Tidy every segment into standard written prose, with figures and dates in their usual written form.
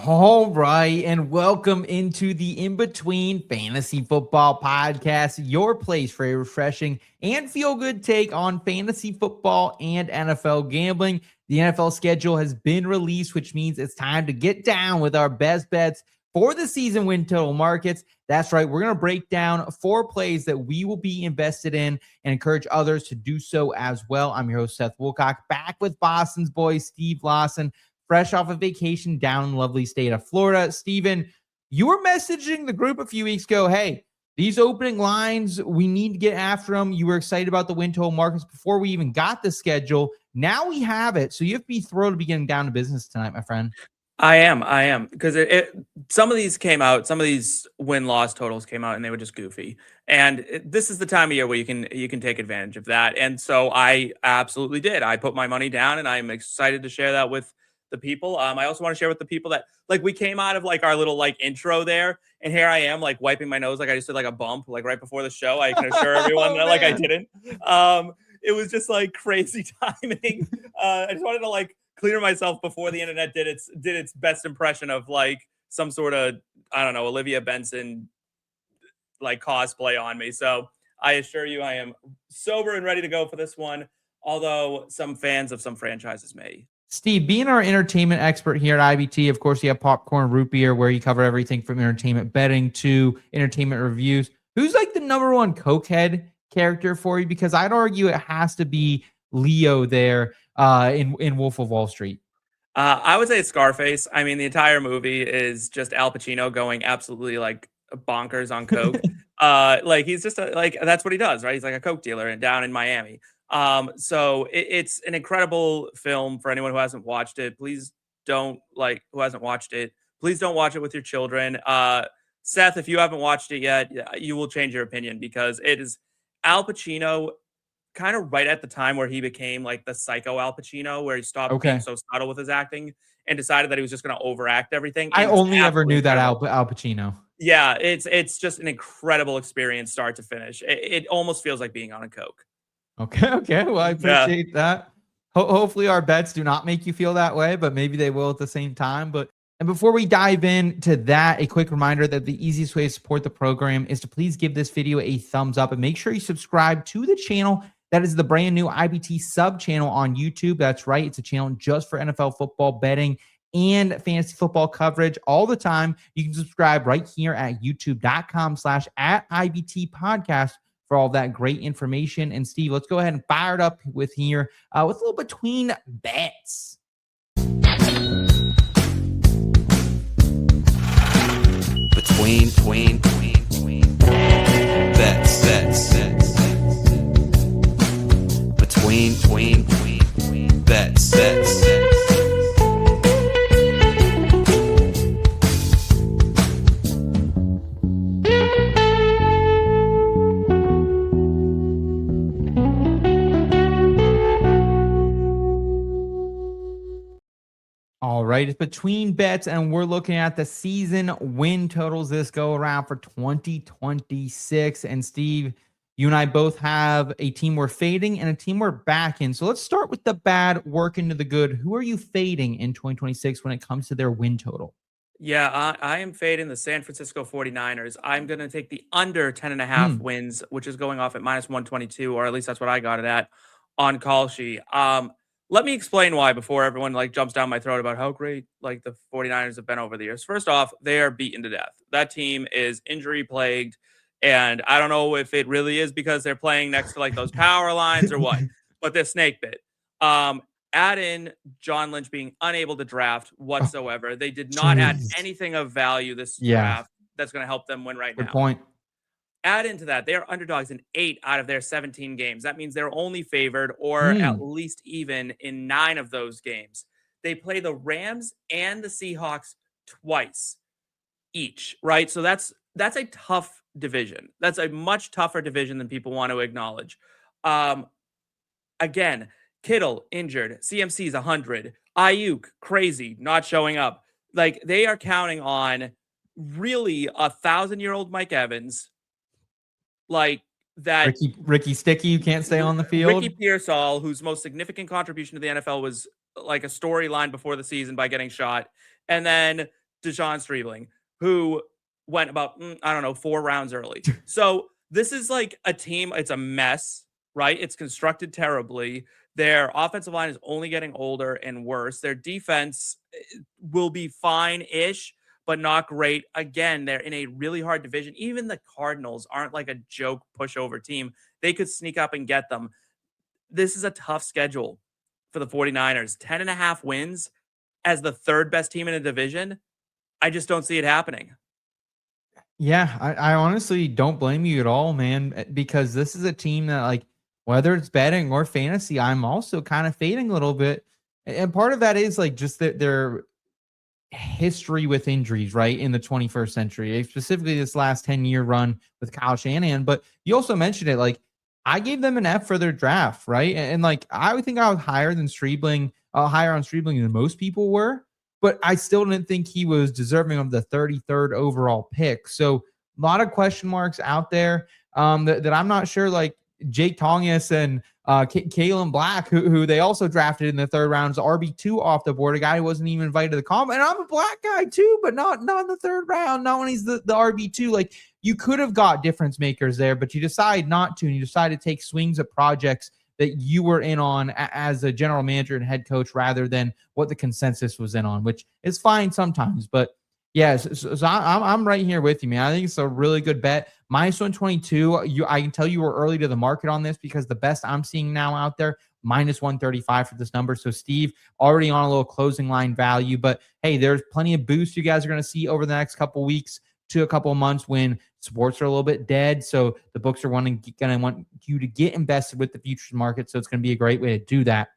All right, and welcome into the In Between Fantasy Football Podcast, your place for a refreshing and feel good take on fantasy football and NFL gambling. The NFL schedule has been released, which means it's time to get down with our best bets for the season win total markets. That's right, we're going to break down 4 plays that we will be invested in and encourage others to do so as well. I'm your host, Seth Wilcock, back with Boston's boy, Steve Lawson, fresh off a vacation down in the lovely state of Florida. Steven, you were messaging the group a few weeks ago, hey, these opening lines, we need to get after them. You were excited about the win total markets before we even got the schedule. Now we have it. So you have to be thrilled to be getting down to business tonight, my friend. I am because some of these came out, some of these win-loss totals came out, and they were just goofy. And this is the time of year where you can take advantage of that. And so I absolutely did. I put my money down, and I'm excited to share that with the people. I also want to share with the people that we came out of our little intro there, and here I am wiping my nose, I just did a bump right before the show. I can assure everyone that I didn't. It was just crazy timing. I just wanted to clear myself before the internet did its best impression of some sort of, I don't know, Olivia Benson cosplay on me. So I assure you I am sober and ready to go for this one, although some fans of some franchises may. Steve, being our entertainment expert here at IBT, of course, you have Popcorn Root Beer, where you cover everything from entertainment betting to entertainment reviews. Who's the number one cokehead character for you? Because I'd argue it has to be Leo there in Wolf of Wall Street. I would say it's Scarface. I mean, the entire movie is just Al Pacino going absolutely bonkers on coke. He's just that's what he does, right? He's like a coke dealer down in Miami. So it's an incredible film for anyone who hasn't watched it. Please don't please don't watch it with your children. Seth, if you haven't watched it yet, you will change your opinion because it is Al Pacino kind of right at the time where he became the psycho Al Pacino, where he stopped being so subtle with his acting and decided that he was just going to overact everything. I only ever knew that Al Pacino. Yeah, it's just an incredible experience, start to finish. It almost feels like being on a coke. Okay. Well, I appreciate that. Hopefully our bets do not make you feel that way, but maybe they will at the same time. And before we dive into that, a quick reminder that the easiest way to support the program is to please give this video a thumbs up and make sure you subscribe to the channel. That is the brand new IBT sub channel on YouTube. That's right. It's a channel just for NFL football betting and fantasy football coverage all the time. You can subscribe right here at youtube.com/@IBT podcast for all that great information. And Steve, let's go ahead and fire it up with here with a little between bets. Between bets. Between bets. All right, it's between bets, and we're looking at the season win totals this go around for 2026. And Steve, you and I both have a team we're fading and a team we're backing. So let's start with the bad, work into the good. Who are you fading in 2026 when it comes to their win total? Yeah, I am fading the San Francisco 49ers. I'm going to take the under 10.5 wins, which is going off at -122, or at least that's what I got it at on Kalshi. Let me explain why before everyone jumps down my throat about how great the 49ers have been over the years. First off, they are beaten to death. That team is injury plagued, and I don't know if it really is because they're playing next to those power lines or what, but they're snake bit. Add in John Lynch being unable to draft whatsoever. They did not add anything of value this draft that's going to help them win right now. Good point. Add into that, they are underdogs in 8 out of their 17 games. That means they're only favored or at least even in 9 of those games. They play the Rams and the Seahawks twice each, right? So that's a tough division. That's a much tougher division than people want to acknowledge. Again, Kittle injured, CMC's 100, Ayuk crazy, not showing up. They are counting on really 1,000-year-old Mike Evans. That Ricky Sticky, you can't stay on the field. Ricky Pearsall, whose most significant contribution to the NFL was a storyline before the season by getting shot. And then Deshaun Streebling, who went about, 4 rounds early. So this is like a team. It's a mess, right? It's constructed terribly. Their offensive line is only getting older and worse. Their defense will be fine-ish, but not great. Again, they're in a really hard division. Even the Cardinals aren't like a joke pushover team. They could sneak up and get them. This is a tough schedule for the 49ers. 10.5 wins as the third best team in a division. I just don't see it happening. Yeah, I honestly don't blame you at all, man, because this is a team that, like, whether it's betting or fantasy, I'm also kind of fading a little bit. And part of that is like just their history with injuries, right? In the 21st century, specifically this last 10-year run with Kyle Shanahan. But you also mentioned it, like, I gave them an F for their draft, right? And like, I would think I was higher on Streebling than most people were, but I still didn't think he was deserving of the 33rd overall pick. So a lot of question marks out there that I'm not sure, like Jake Tongas and Kalen Black, who they also drafted in the 3rd round, is RB2 off the board, a guy who wasn't even invited to the comp. And I'm a Black guy too, but not in the 3rd round, not when he's the RB2. Like, you could have got difference makers there, but you decide not to, and you decide to take swings at projects that you were in on as a general manager and head coach rather than what the consensus was in on, which is fine sometimes. But yeah, so I'm right here with you, man. I think it's a really good bet. -122. I can tell you were early to the market on this because the best I'm seeing now out there, -135 for this number. So Steve already on a little closing line value, but hey, there's plenty of boost you guys are going to see over the next couple weeks to a couple of months when sports are a little bit dead. So the books are going to want you to get invested with the futures market. So it's going to be a great way to do that.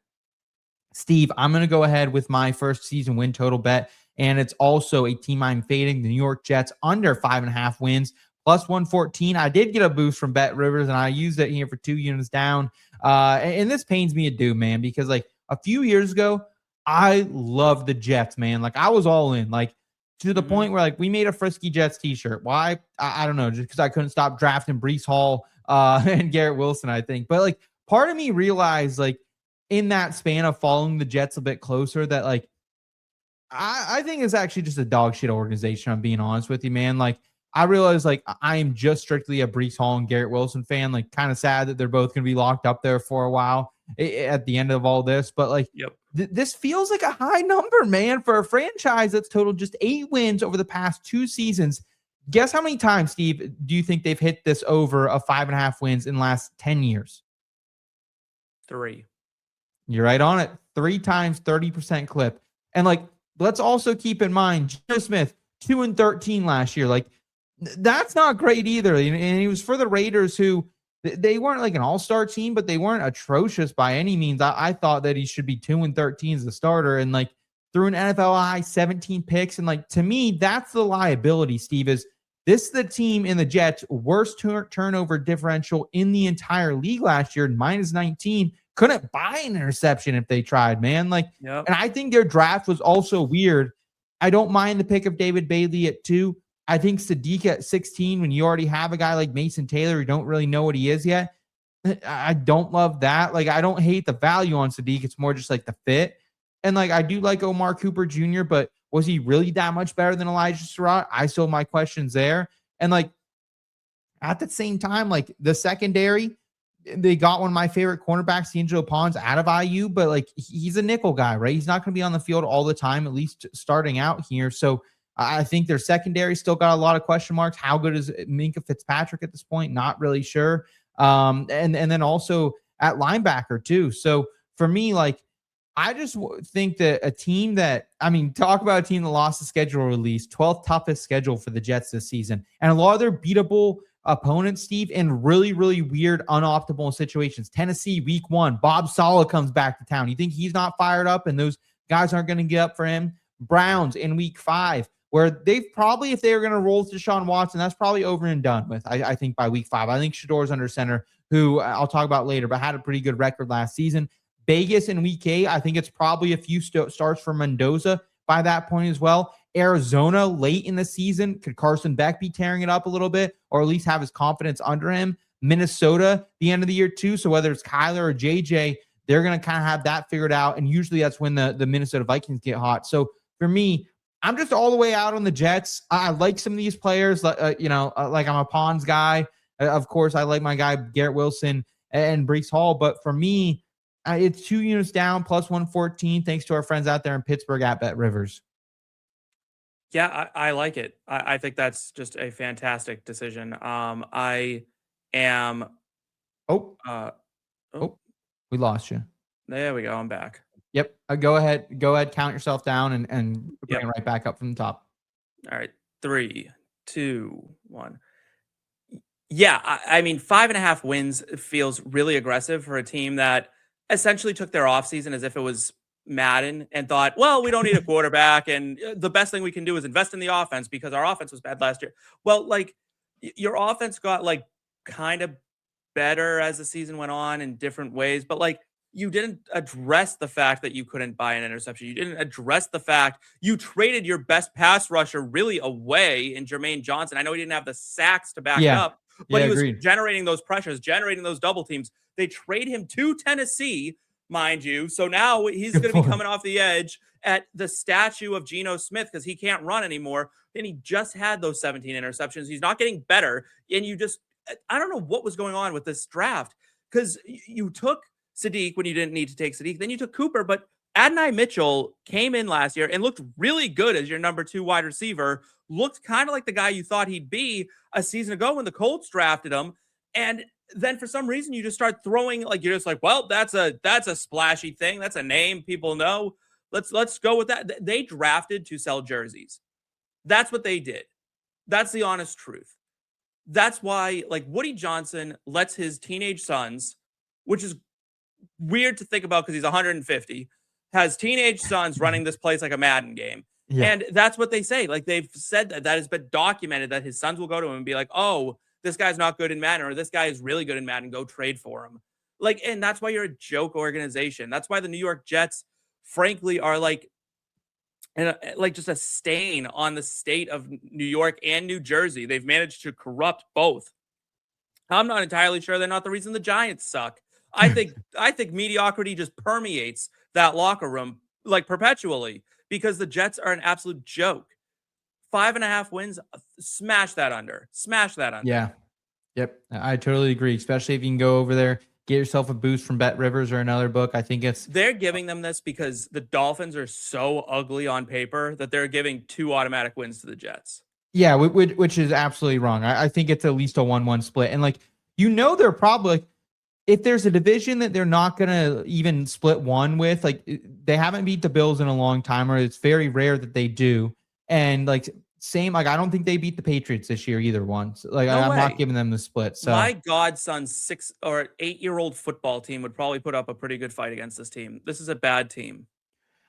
Steve, I'm going to go ahead with my first season win total bet. And it's also a team I'm fading, the New York Jets, under 5.5 wins, +114. I did get a boost from BetRivers, and I used it here for 2 units down. And this pains me to do, man, because like a few years ago, I loved the Jets, man. Like, I was all in, like, to the point where like we made a Frisky Jets t-shirt. Why? I don't know, just because I couldn't stop drafting Breece Hall and Garrett Wilson, I think. But like, part of me realized, like, in that span of following the Jets a bit closer, that like I think it's actually just a dog shit organization. I'm being honest with you, man. Like, I realize like I am just strictly a Breece Hall and Garrett Wilson fan. Like, kind of sad that they're both going to be locked up there for a while at the end of all this. But like, this feels like a high number, man, for a franchise that's totaled just 8 wins over the past 2 seasons. Guess how many times, Steve, do you think they've hit this over of 5.5 wins in the last 10 years? 3. You're right on it. 3 times, 30% clip. And like, let's also keep in mind, Geno Smith, 2-13 last year. Like, that's not great either. And he was for the Raiders, who they weren't like an all-star team, but they weren't atrocious by any means. I thought that he should be 2-13 as a starter, and like threw an NFL high 17 picks. And like, to me, that's the liability, Steve, is this is the team in the Jets' worst turnover differential in the entire league last year, -19. Couldn't buy an interception if they tried, man. Like, and I think their draft was also weird. I don't mind the pick of David Bailey at 2. I think Sadiq at 16, when you already have a guy like Mason Taylor, you don't really know what he is yet. I don't love that. Like, I don't hate the value on Sadiq. It's more just like the fit. And like, I do like Omar Cooper Jr., but was he really that much better than Elijah Surratt? I still have my questions there. And like, at the same time, like the secondary, they got one of my favorite cornerbacks, D'Angelo Pons, out of IU, but like, he's a nickel guy, right? He's not going to be on the field all the time, at least starting out here. So I think their secondary still got a lot of question marks. How good is Minkah Fitzpatrick at this point? Not really sure. And then also at linebacker too. So for me, like, I just think that a team that, I mean, talk about a team that lost the schedule release, 12th toughest schedule for the Jets this season. And a lot of their beatable opponents, Steve, in really, really weird, unoptimal situations. Tennessee, week 1, Bob Saleh comes back to town. You think he's not fired up and those guys aren't going to get up for him? Browns in week 5, where they've probably, if they were going to roll to Deshaun Watson, that's probably over and done with, I think, by week 5. I think Shador's under center, who I'll talk about later, but had a pretty good record last season. Vegas in week 8, I think it's probably a few starts for Mendoza by that point as well. Arizona late in the season, could Carson Beck be tearing it up a little bit, or at least have his confidence under him? Minnesota, the end of the year too. So whether it's Kyler or JJ, they're going to kind of have that figured out. And usually that's when the Minnesota Vikings get hot. So for me, I'm just all the way out on the Jets. I like some of these players, like I'm a Pons guy. Of course, I like my guy Garrett Wilson and Brees Hall. But for me, it's 2 units down plus 114. Thanks to our friends out there in Pittsburgh at BetRivers. Yeah, I like it. I think that's just a fantastic decision. I am. Oh, Oh, we lost you. there we go. I'm back. Yep. Go ahead. Count yourself down and bring it right back up from the top. All right. 3, 2, 1. Yeah, I mean, 5.5 wins feels really aggressive for a team that essentially took their offseason as if it was Madden and thought, well, we don't need a quarterback. And the best thing we can do is invest in the offense because our offense was bad last year. Well, like your offense got like kind of better as the season went on in different ways, but like you didn't address the fact that you couldn't buy an interception. You didn't address the fact you traded your best pass rusher really away in Jermaine Johnson. I know he didn't have the sacks to back it up, but he was generating those pressures, generating those double teams. They trade him to Tennessee, mind you. So now he's going to be coming off the edge at the statue of Geno Smith because he can't run anymore. And he just had those 17 interceptions. He's not getting better. And I don't know what was going on with this draft because you took Sadiq when you didn't need to take Sadiq. Then you took Cooper, but Adonai Mitchell came in last year and looked really good as your number 2 wide receiver. Looked kind of like the guy you thought he'd be a season ago when the Colts drafted him. And then for some reason you just start throwing like you're just like, well, that's a splashy thing. That's a name people know. Let's go with that. They drafted to sell jerseys. That's what they did. That's the honest truth. That's why like Woody Johnson lets his teenage sons, which is weird to think about because he's 150, has teenage sons running this place like a Madden game. Yeah. And that's what they say. Like they've said that has been documented that his sons will go to him and be like, oh, this guy's not good in Madden or this guy is really good in Madden. Go trade for him. Like, and that's why you're a joke organization. That's why the New York Jets, frankly, are like just a stain on the state of New York and New Jersey. They've managed to corrupt both. I'm not entirely sure they're not the reason the Giants suck. I think mediocrity just permeates that locker room like perpetually because the Jets are an absolute joke. 5.5 wins, smash that under. Yeah. Yep. I totally agree. Especially if you can go over there, get yourself a boost from BetRivers or another book. I think they're giving them this because the Dolphins are so ugly on paper that they're giving 2 automatic wins to the Jets. Yeah, which is absolutely wrong. I think it's at least a 1-1 split. And like, they're probably, if there's a division that they're not going to even split one with, like they haven't beat the Bills in a long time, or it's very rare that they do. And like I don't think they beat the Patriots this year either once. Like I'm not giving them the split. So my godson's 6 or 8-year-old football team would probably put up a pretty good fight against this team. This is a bad team.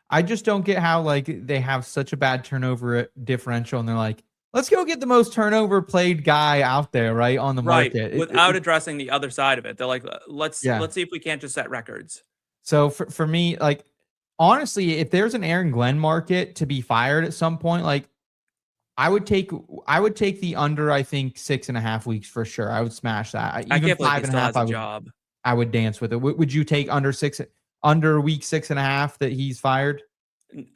I just don't get how like they have such a bad turnover differential and they're like, let's go get the most turnover played guy out there, right, on the market. Without addressing the other side of it. They're like, let's see if we can't just set records. So for me, like, honestly, if there's an Aaron Glenn market to be fired at some point, like, I would take the under, I think, 6.5 weeks for sure. I would smash that. Even I can't 5.5, I would dance with it. Would you take under week 6.5 that he's fired?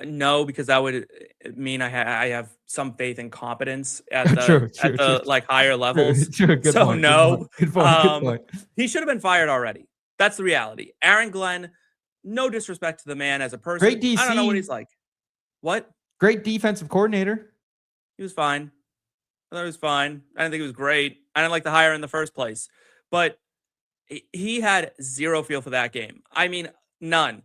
No, because that would mean I have some faith in competence at the like higher levels. Good point. No, good point. He should have been fired already. That's the reality. Aaron Glenn, no disrespect to the man as a person. Great DC. I don't know what he's like. What? Great defensive coordinator. He was fine. I thought he was fine. I didn't think he was great. I didn't like the hire in the first place. But he had zero feel for that game. I mean, none.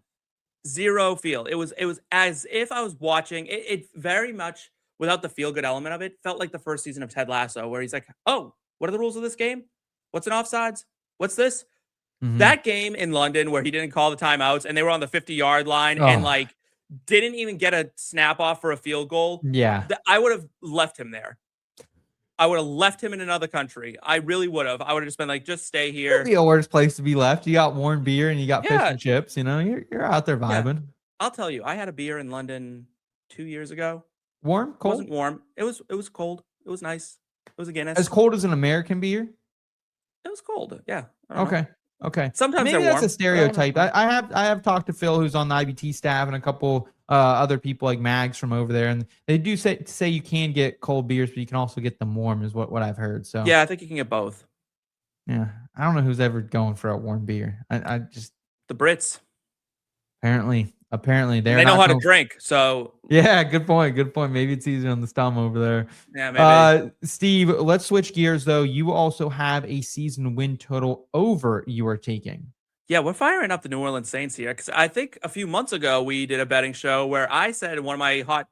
Zero feel. It was as if I was watching it very much without the feel good element of it. Felt like the first season of Ted Lasso where he's like, oh, what are the rules of this game? What's an offsides? What's this? Mm-hmm. That game in London where he didn't call the timeouts and they were on the 50-yard line and like didn't even get a snap off for a field goal. Yeah. I would have left him there. I would have left him in another country. I really would have. I would have just been like, just stay here. It'd be a worse place to be left. You got warm beer and you got fish and chips. You know, you're out there vibing. Yeah. I'll tell you, I had a beer in London 2 years ago. Warm? Cold? It wasn't warm. It was cold. It was nice. It was a Guinness. As cold as an American beer? It was cold. Yeah. Okay. Okay. Sometimes Maybe they're that's warm. a stereotype. I have talked to Phil, who's on the IBT staff, and a couple other people like Mags from over there, and they do say you can get cold beers, but you can also get them warm, is what I've heard. So Yeah, I think you can get both. yeah, I don't know who's ever going for a warm beer. I just The Brits, apparently they're they know not how to going. drink. So Yeah, good point. Good point. Maybe it's easier on the stomach over there. yeah, maybe. Steve, let's switch gears though. You also have a season win total over you are taking. Yeah, we're firing up the New Orleans Saints here because I think a few months ago we did a betting show where I said one of my hot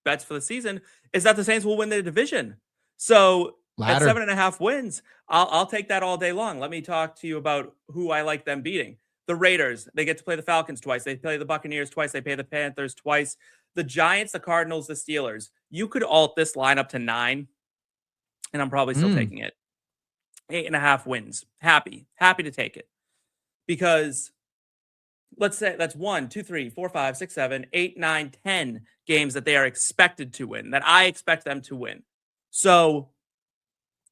bets for the season is that the Saints will win the division. So at Ladder. 7.5 wins, I'll take that all day long. Let me talk to you about who I like them beating. The Raiders, they get to play the Falcons twice. They play the Buccaneers twice. They play the Panthers twice. The Giants, the Cardinals, the Steelers. You could alt this line up to 9, and I'm probably still taking it. 8.5 wins. Happy to take it. Because let's say that's 1, 2, 3, 4, 5, 6, 7, 8, 9, 10 games that they are expected to win, that I expect them to win. So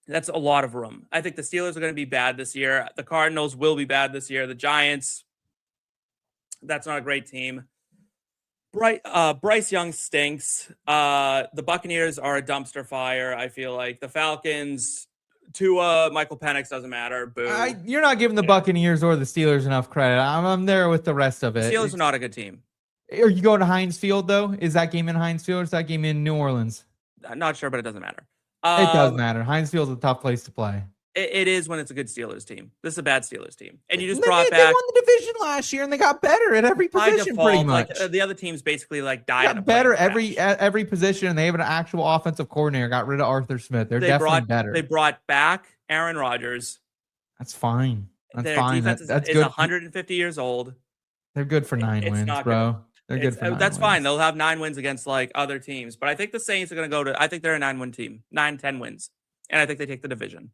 that's a lot of room. I think the Steelers are going to be bad this year. The Cardinals will be bad this year. The Giants, that's not a great team. Bryce Young stinks. The Buccaneers are a dumpster fire, I feel like. The Falcons, Tua, Michael Penix, doesn't matter. Boo. You're not giving the Buccaneers or the Steelers enough credit. I'm there with the rest of it. The Steelers are not a good team. Are you going to Heinz Field though? Is that game in Heinz Field or is that game in New Orleans? I'm not sure, but it doesn't matter. It does matter. Heinz Field's a tough place to play. It is when it's a good Steelers team. This is a bad Steelers team. And you just They brought won back the division last year and they got better at every by position default, pretty much. the other teams basically died Got in a better plane crash. every position, and they have an actual offensive coordinator. Got rid of Arthur Smith. They're definitely better. They brought back Aaron Rodgers. That's fine. That's Their fine. defense That's is good. 150 years old. They're good for 9 wins, bro. They're good for 9 That's wins. fine. They'll have 9 wins against other teams. But I think the Saints are going to go to, I think they're a 9-win team, 9-10 wins. And I think they take the division.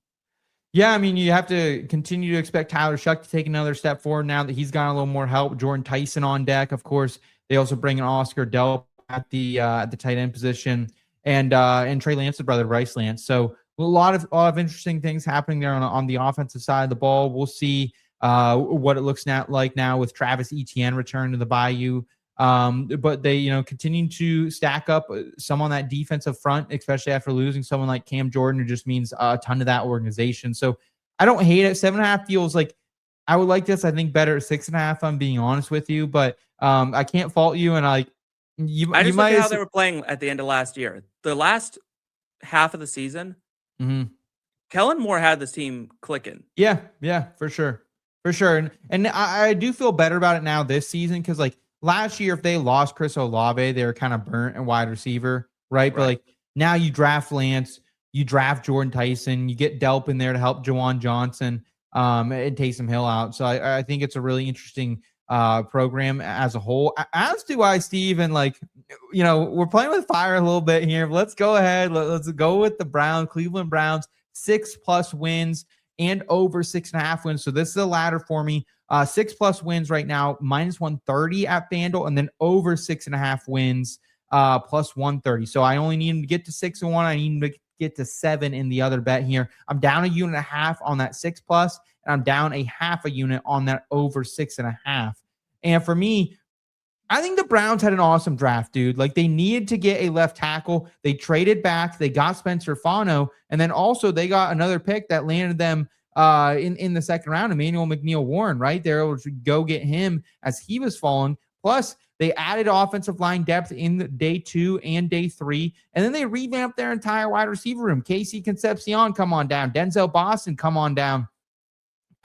Yeah, I mean, you have to continue to expect Tyler Shuck to take another step forward now that he's got a little more help. Jordan Tyson on deck, of course. They also bring in Oscar Delp at the tight end position, and Trey Lance's brother, Bryce Lance. So a lot of interesting things happening there on the offensive side of the ball. We'll see what it looks like now with Travis Etienne return to the Bayou. But they, continue to stack up some on that defensive front, especially after losing someone like Cam Jordan, who just means a ton to that organization. So I don't hate it. 7.5 feels like I would like this. I think better at 6.5. I'm being honest with you, but I can't fault you. And I just look at how they were playing at the end of last year. The last half of the season, Kellen Moore had this team clicking. Yeah, for sure. And I do feel better about it now this season because last year, if they lost Chris Olave, they were kind of burnt at wide receiver, right? But now you draft Lance, you draft Jordan Tyson, you get Delp in there to help Juwan Johnson and Taysom Hill out. So I think it's a really interesting program as a whole. As do I, Steve. And we're playing with fire a little bit here. Let's go ahead. Let's go with the Cleveland Browns, 6+ wins and over 6.5 wins. So this is a ladder for me. 6+ wins right now, -130 at FanDuel, and then over 6.5 wins, +130. So I only need him to get to 6 and 1. I need him to get to 7 in the other bet here. I'm down 1.5 units on that 6+, and I'm down 0.5 unit on that over 6.5. And for me, I think the Browns had an awesome draft, dude. They needed to get a left tackle. They traded back. They got Spencer Fano, and then also they got another pick that landed them in the second round, Emmanuel McNeil-Warren, right? They're able to go get him as he was falling. Plus, they added offensive line depth in day 2 and day 3, and then they revamped their entire wide receiver room. Casey Concepcion, come on down. Denzel Boston, come on down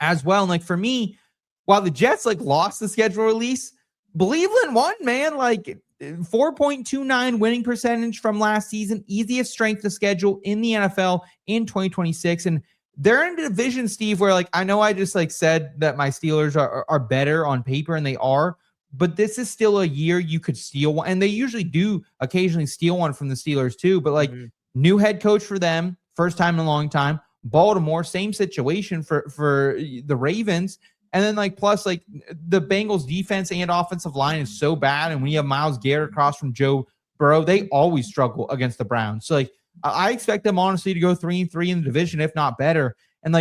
as well. And for me, while the Jets lost the schedule release, Cleveland won, man. 4.29 winning percentage from last season, easiest strength of schedule in the NFL in 2026, and they're in a division, Steve, where I know I just said that my Steelers are better on paper, and they are, but this is still a year you could steal one, and they usually do occasionally steal one from the Steelers too. But new head coach for them, first time in a long time. Baltimore, same situation for the Ravens, and then plus the Bengals defense and offensive line is so bad, and when you have Myles Garrett across from Joe Burrow, they always struggle against the Browns. So I expect them honestly to go 3-3 in the division, if not better. And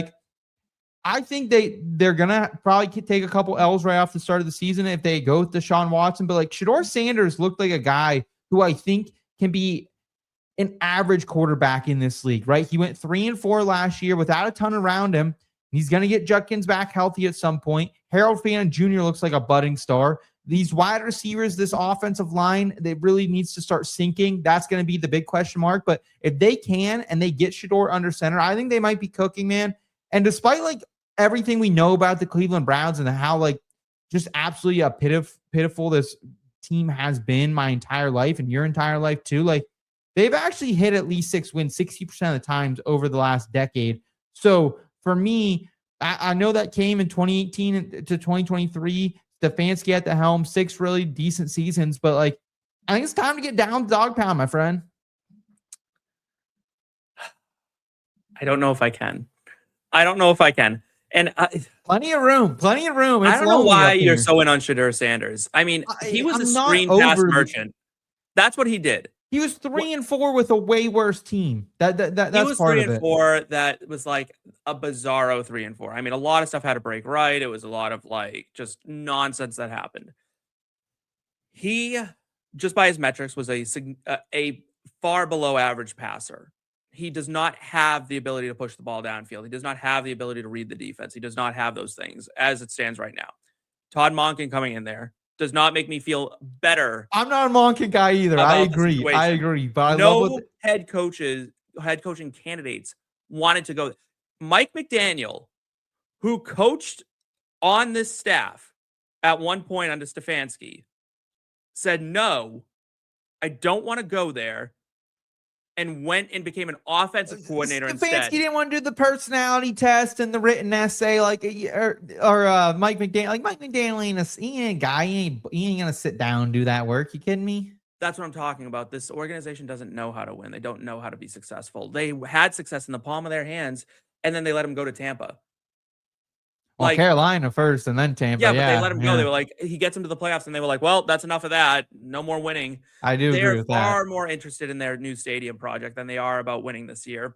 I think they're gonna probably take a couple L's right off the start of the season if they go with Deshaun Watson. But like Shedeur Sanders looked like a guy who I think can be an average quarterback in this league, right? He went 3-4 last year without a ton around him. He's going to get Judkins back healthy at some point. Harold Fannin Jr. looks like a budding star. These wide receivers, this offensive line, it really needs to start sinking. That's going to be the big question mark. But if they can and they get Shedeur under center, I think they might be cooking, man. And despite like everything we know about the Cleveland Browns and how like just absolutely pitiful this team has been my entire life and your entire life too, like they've actually hit at least 6 wins 60% of the times over the last decade. So for me, I know that came in 2018 to 2023. Stefanski at the helm, 6 really decent seasons, but like I think it's time to get down the dog pound, my friend. I don't know if I can. And plenty of room. It's I don't know why you're so in on Shedeur Sanders. I mean, he was a screen pass merchant. That's what he did. He was 3-4 with a way worse team. That's he was part 3-4. That was like a bizarro 3-4. I mean, a lot of stuff had to break right. It was a lot of like just nonsense that happened. He, just by his metrics, was a far below average passer. He does not have the ability to push the ball downfield. He does not have the ability to read the defense. He does not have those things as it stands right now. Todd Monken coming in there does not make me feel better. I'm not a Monken guy either. I agree. But I love head coaching candidates wanted to go. Mike McDaniel, who coached on this staff at one point under Stefanski, said, no, I don't want to go there, and went and became an offensive coordinator instead. Stefanski didn't want to do the personality test and the written essay like or Mike McDaniel. Like Mike McDaniel ain't a guy. He ain't gonna sit down and do that work. You kidding me? That's what I'm talking about. This organization doesn't know how to win. They don't know how to be successful. They had success in the palm of their hands, and then they let him go to Tampa. Well, Carolina first and then Tampa. Yeah, but they let him go. They were like, he gets him to the playoffs, and they were like, well, that's enough of that. No more winning. I do agree with that. They're far more interested in their new stadium project than they are about winning this year.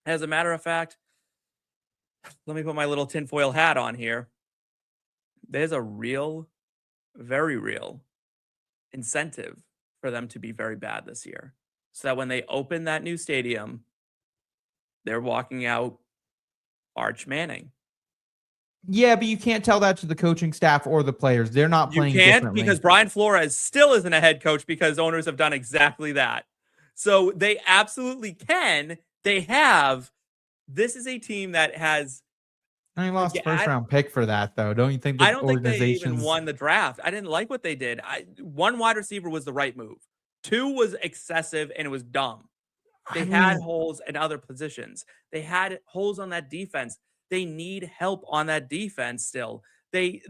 As a matter of fact, let me put my little tinfoil hat on here. There's a real, very real incentive for them to be very bad this year. So that when they open that new stadium, they're walking out Arch Manning. Yeah, but you can't tell that to the coaching staff or the players. They're not playing differently. Because Brian Flores still isn't a head coach because owners have done exactly that. So they absolutely can. They have. This is a team that has. I lost first round pick for that, though. Don't you think? I don't think they even won the draft. I didn't like what they did. One wide receiver was the right move. 2 was excessive and it was dumb. They had holes in other positions. They had holes on that defense. They need help on that defense still. They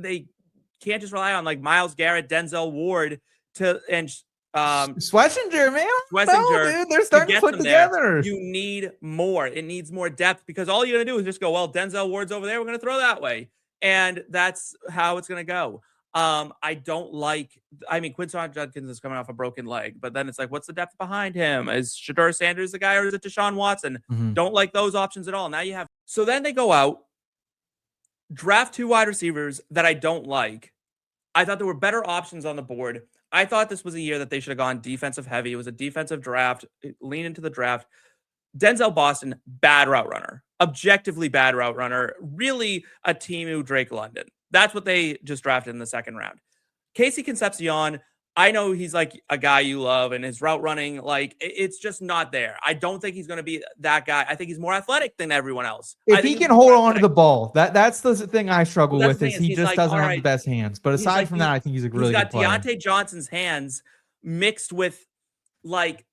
can't just rely on like Myles Garrett, Denzel Ward and Schlesinger, man. Schlesinger, dude, they're starting to put together. You need more. It needs more depth because all you're gonna do is just go, well, Denzel Ward's over there. We're gonna throw that way, and that's how it's gonna go. I don't like. I mean, Quinton Judkins is coming off a broken leg, but then it's like, what's the depth behind him? Is Shedeur Sanders the guy, or is it Deshaun Watson? Mm-hmm. Don't like those options at all. Now you have. So then they go out, draft 2 wide receivers that I don't like. I thought there were better options on the board. I thought this was a year that they should have gone defensive heavy. It was a defensive draft. Lean into the draft. Denzel Boston, bad route runner. Objectively bad route runner. Really a team who Drake London. That's what they just drafted in the second round. Casey Concepcion, I know he's like a guy you love and his route running, like it's just not there. I don't think he's going to be that guy. I think he's more athletic than everyone else. If he can hold on to the ball, that's the thing I struggle with is he just doesn't have the best hands. But aside from that, I think he's a really good player. He's got Deontay Johnson's hands mixed with like,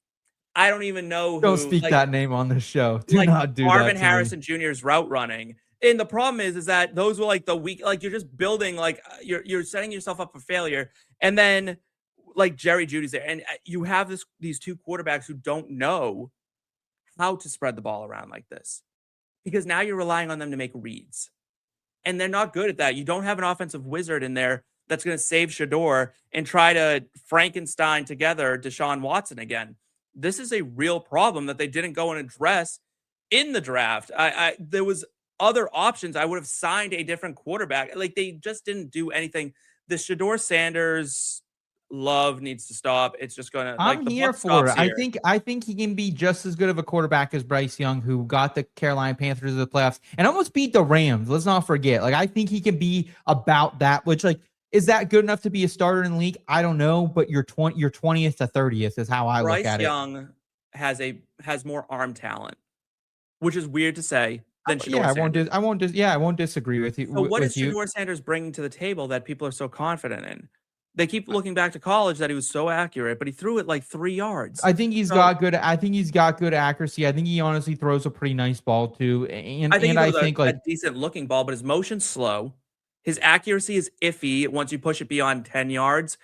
I don't even know. Don't speak that name on this show. Do not do that. Marvin Harrison Jr.'s route running. And the problem is that those were like the weak, like you're just building, like you're setting yourself up for failure. And then like Jerry Jeudy's there. And you have these 2 quarterbacks who don't know how to spread the ball around like this because now you're relying on them to make reads and they're not good at that. You don't have an offensive wizard in there that's going to save Shedeur and try to Frankenstein together Deshaun Watson again. This is a real problem that they didn't go and address in the draft. There was other options, I would have signed a different quarterback. Like, they just didn't do anything. The Shedeur Sanders love needs to stop. It's just gonna I'm the here buck for stops it. here. I think he can be just as good of a quarterback as Bryce Young, who got the Carolina Panthers to the playoffs and almost beat the Rams. Let's not forget. Like, I think he can be about that, which, like, is that good enough to be a starter in the league? I don't know, but your 20th to 30th is how I look Bryce at it. Young has more arm talent, which is weird to say, than Shedeur Yeah, Sanders. I won't disagree with you. So what is with you. Shedeur Sanders bringing to the table that people are so confident in? They keep looking back to college that he was so accurate, but he threw it like 3 yards. I think he's got good accuracy. I think he honestly throws a pretty nice ball too. And I think he I throws think a like decent looking ball, but his motion's slow. His accuracy is iffy once you push it beyond 10 yards,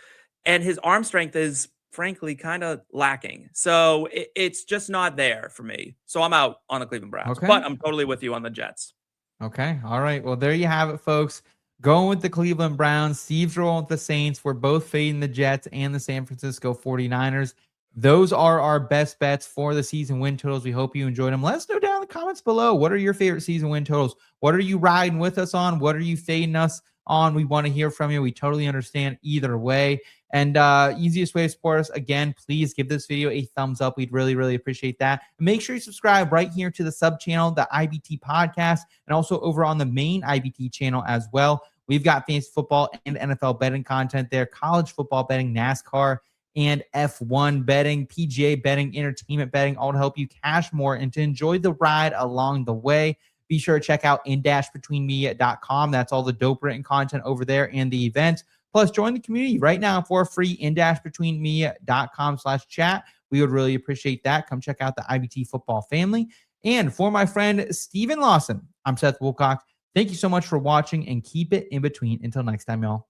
and his arm strength is frankly kind of lacking. So it's just not there for me. So I'm out on the Cleveland Browns, Okay. but I'm totally with you on the Jets. Okay. All right. Well, there you have it, folks. Going with the Cleveland Browns. Steve's rolling with the Saints. We're both fading the Jets and the San Francisco 49ers. Those are our best bets for the season win totals. We hope you enjoyed them. Let us know down in the comments below. What are your favorite season win totals? What are you riding with us on? What are you fading us on? We want to hear from you. We totally understand either way. And easiest way to support us, again, please give this video a thumbs up. We'd really, really appreciate that. And make sure you subscribe right here to the sub channel, the IBT podcast, and also over on the main IBT channel as well. We've got fantasy football and NFL betting content there, college football betting, NASCAR, and F1 betting, PGA betting, entertainment betting, all to help you cash more and to enjoy the ride along the way. Be sure to check out in-betweenmedia.com. That's all the dope written content over there and the events. Plus, join the community right now for free, in-betweenmedia.com/chat. We would really appreciate that. Come check out the IBT football family. And for my friend Steven Lawson, I'm Seth Wilcox. Thank you so much for watching, and keep it in between. Until next time, y'all.